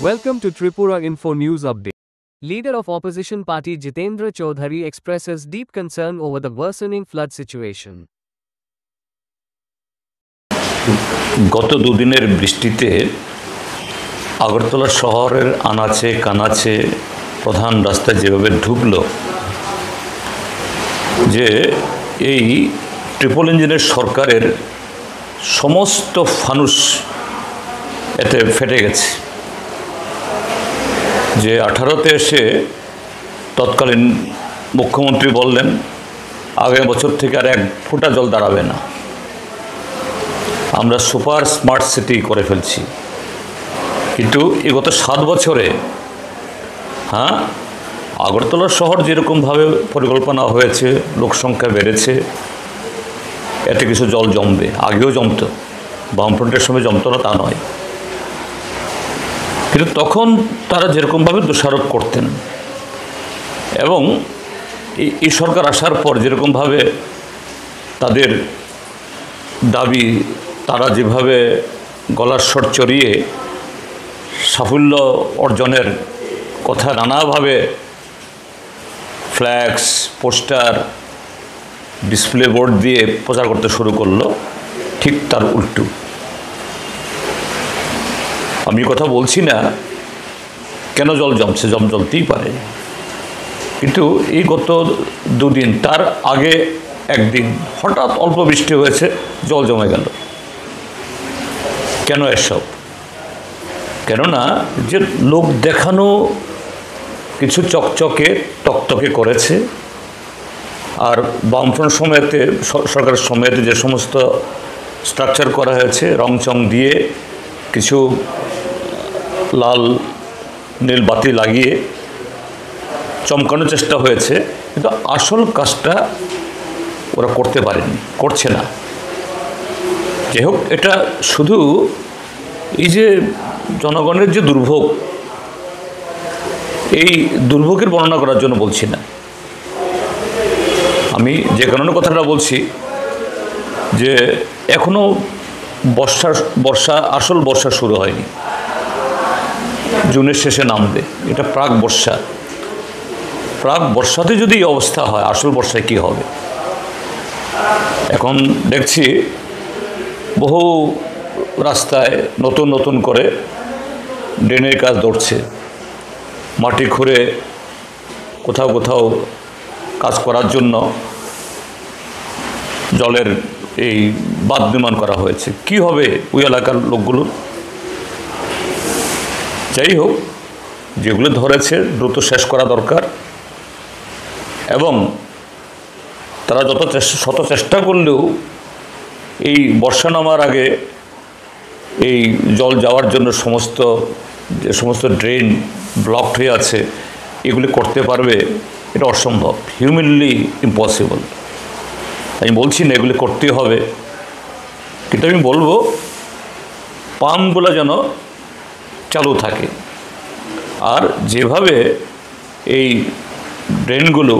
Welcome to Tripura Info News Update. Leader of opposition party Jitendra Chaudhary expresses deep concern over the worsening flood situation. গত দুদিনের বৃষ্টিতে আগরতলা শহরের আনাচে কানাচে প্রধান রাস্তায় যেভাবে ঢুকলো যে এই ট্রিপল ইঞ্জিনের সরকারের সমস্ত ফানুস এতে ফেটে গেছে। যে 18তে এসে তৎকালীন মুখ্যমন্ত্রী বললেন আগামী বছর থেকে আর এক ফোঁটা জল দাঁড়াবে না, আমরা সুপার স্মার্ট সিটি করে ফেলছি। কিন্তু গত 7 বছরে আগরতলা শহর যেরকমভাবে পরিকল্পনা হয়েছে, লোকসংখ্যা বেড়েছে, এতে কিছু জল জমবে, আগেও জমতো, বামফ্রন্টের সময় জমতো না তা নয়, কিন্তু তখন তারা যেরকমভাবে দোষারোপ করতেন এবং এই সরকার আসার পর যেরকমভাবে তাদের দাবি, তারা যেভাবে গলার স্বর চড়িয়ে সাফল্য অর্জনের কথা নানাভাবে ফ্ল্যাক্স, পোস্টার, ডিসপ্লে বোর্ড দিয়ে প্রচার করতে শুরু করলো, ঠিক তার উল্টো। আমি কথা বলছি না কেন জল জমছে, জমতেই পারে, কিন্তু এই গত দুদিন, তার আগে একদিন হঠাৎ অল্প বৃষ্টি হয়েছে, জল জমে গেল। কেন এসব? কেননা যে লোক দেখানো কিছু চকচকে টকটকে করেছে, আর বামফ্রন্ট সময়তে, সরকারের সময়তে যে সমস্ত স্ট্রাকচার করা হয়েছে রংচং দিয়ে, কিছু লাল নীল বাতি লাগিয়ে চমকানোর চেষ্টা হয়েছে, কিন্তু আসল কাজটা ওরা করতে পারেনি, করছে না। যাই হোক, এটা শুধু এই যে জনগণের যে দুর্ভোগ, এই দুর্ভোগের বর্ণনা করার জন্য বলছি না। আমি যে কারণে কথাটা বলছি যে এখনও আসল বর্ষা শুরু হয়নি, জুনের শেষে নামবে, এটা প্রাক বর্ষাতে যদি এই অবস্থা হয়, আসল বর্ষায় কী হবে? এখন দেখছি বহু রাস্তায় নতুন করে ড্রেনের কাজ ধরছে, মাটি খুঁড়ে কোথাও কাজ করার জন্য জলের এই বাঁধ নির্মাণ করা হয়েছে। কি হবে ওই এলাকার লোকগুলো? যাই হোক, যেগুলো ধরেছে দ্রুত শেষ করা দরকার, এবং তারা শত চেষ্টা করলেও এই বর্ষা নামার আগে এই জল যাওয়ার জন্য যে সমস্ত ড্রেন ব্লকড হয়ে আছে, এগুলি করতে পারবে, এটা অসম্ভব, হিউম্যানলি ইম্পসিবল। আমি বলছি না এগুলি করতেই হবে, কিন্তু আমি বলবো পাম্পগুলো যেন চালু থাকে। আর যেভাবে এই ড্রেনগুলো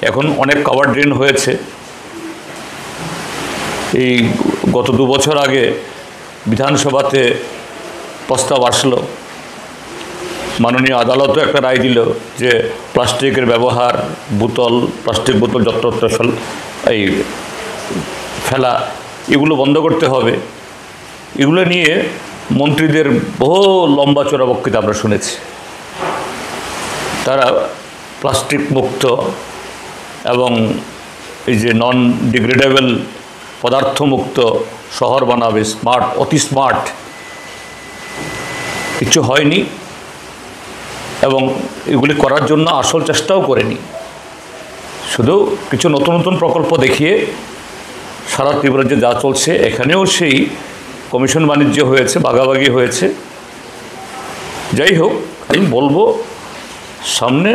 এখন অনেক কভার ড্রেন হয়েছে, এই গত 2 বছর আগে বিধানসভাতে প্রস্তাব আসলো, মাননীয় আদালতও একটা রায় দিল যে প্লাস্টিকের ব্যবহার, প্লাস্টিক বোতল যত্রতত্র ফেলা, এগুলো বন্ধ করতে হবে। এগুলো নিয়ে মন্ত্রীদের বহু লম্বা চড়া বক্তৃতা আমরা শুনেছি। তারা প্লাস্টিক মুক্ত এবং এই যে নন ডিগ্রেডেবল পদার্থ মুক্ত শহর বানাবে, অতি স্মার্ট। কিছু হয়নি এবং এগুলি করার জন্য আসল চেষ্টাও করেনি, শুধু কিছু নতুন প্রকল্প দেখিয়ে সারা ত্রিপুরাজ্যে যা চলছে, এখানেও সেই কমিশন বাণিজ্য হয়েছে, ভাগাভাগি হয়েছে। যাই হোক, আমি বলবো সামনে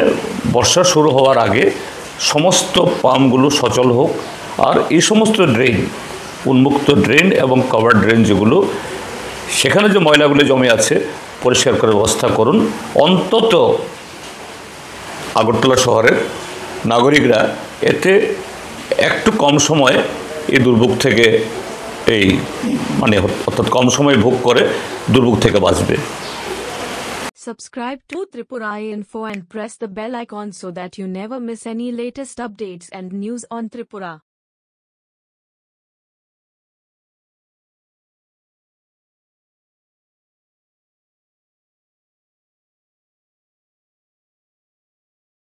বর্ষা শুরু হওয়ার আগে সমস্ত পাম্পগুলো সচল হোক, আর এই সমস্ত ড্রেন, উন্মুক্ত ড্রেন এবং কভার ড্রেন যেগুলো, সেখানে যে ময়লাগুলো জমে আছে পরিষ্কার করার ব্যবস্থা করুন। অন্তত আগরতলা শহরের নাগরিকরা এতে একটু কম সময়ে এই দুর্ভোগ থেকে অর্থাৎ কম সময় ভোগ করে দুর্ভোগ থেকে বাঁচবে। Subscribe to Tripura Info and press the bell icon so that you never miss any latest updates and news on Tripura.